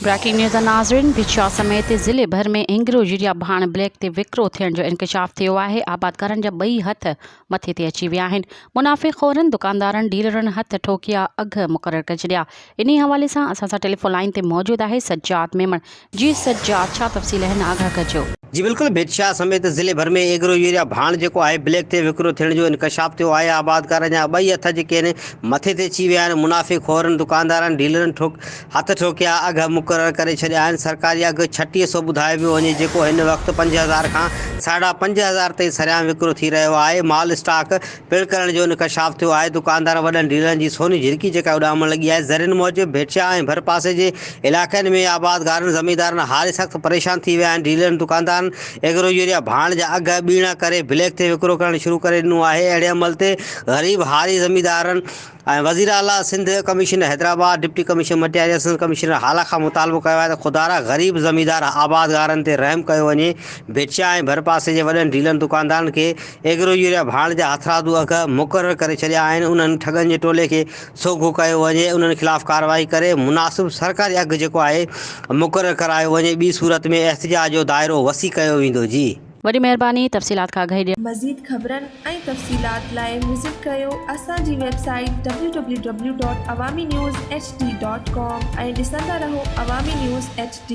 Breaking news नाज़रीन, भिक्षा समेत ज़िले भर में एंग्रो यूरिया भाण ब्लैक ते विकिरो थियण जो इंकशाफ थियो आहे। आबादकारनि जा ॿई हथ मथे ते अची विया आहिनि। मुनाफ़िक़ोरनि दुकानदारनि डीलरनि हथ ठोकिया, अघ मुक़रर करे छॾिया। इन हवाले सां असां सां टेलीफोन लाइन ते मौजूद आहे सज्जाद मेमण। जी सज्जाद, छा तफ़सील आहिनि, आगाह कजो। जी बिल्कुल, भिक्षा समेत ज़िले भर में एग्रो यूरिया भाण जेको आहे ब्लैक ते विकिरो थियण जो इंकशाफ थियो आहे। आबादकारनि जा ॿई हथ जेके आहिनि मथे ते अची विया आहिनि। मुनाफ़िक़ोरनि दुकानदारनि डीलरनि हथ ठोकिया, अघ मुक़रर करे छॾिया आहिनि। सरकारी अघु 3600 ॿुधायो पियो वञे, जेको हिन वक़्तु 5000 खां 5500 ताईं सरियाम विकिरो थी रहियो आहे। माल स्टॉक पिण करण जो इंकशाफ थियो आहे। दुकानदार वॾनि डीलरनि जी सोनी झिरकी जेका उॾामण लॻी आहे। ज़रियुनि मूजिबि भिक्षा ऐं भर पासे जे इलाइक़नि में आबादकारनि ज़मींदारनि हाल सख़्तु परेशान थी विया आहिनि। डीलरनि दुकानदार एग्रो यूरिया भाण जा अघ ॿीणा करे ब्लैक ते विकिरो करणु शुरू करे ॾिनो आहे। अहिड़े अमल ते ग़रीब हारी ज़मींदारनि ऐं वज़ीर आला Sindh commissioner Hyderabad, deputy commissioner Matiyala, assistant commissioner Hala खां मुतालबो कयो आहे त ख़ुदारा ग़रीब ज़मींदार आबादकारनि ते रहम कयो वञे। भिक्षा ऐं भर पासे जे वॾनि डीलरनि दुकानदारनि खे एग्रो यूरिया भाण जा हथरादू अघ मुक़रर करे छॾिया आहिनि। उन्हनि ठगनि जे टोले खे सोघो कयो वञे, उन्हनि ख़िलाफ़ कार्रवाई करे मुनासिब सरकारी अघु जेको आहे मुक़रर करायो वञे। ॿी सूरत में एहतिजाज जो दाइरो वसी कयो वेंदो। जी वॾी महिरबानी, तफ़सीलात खां आगाही ॾियो। मज़ीद ख़बरनि ऐं तफ़सीलात लाइ विज़िट कयो असांजी वेबसाइट www.awamiNewsHD.com ऐं ॾिसंदा रहो अवामी न्यूज़ HD।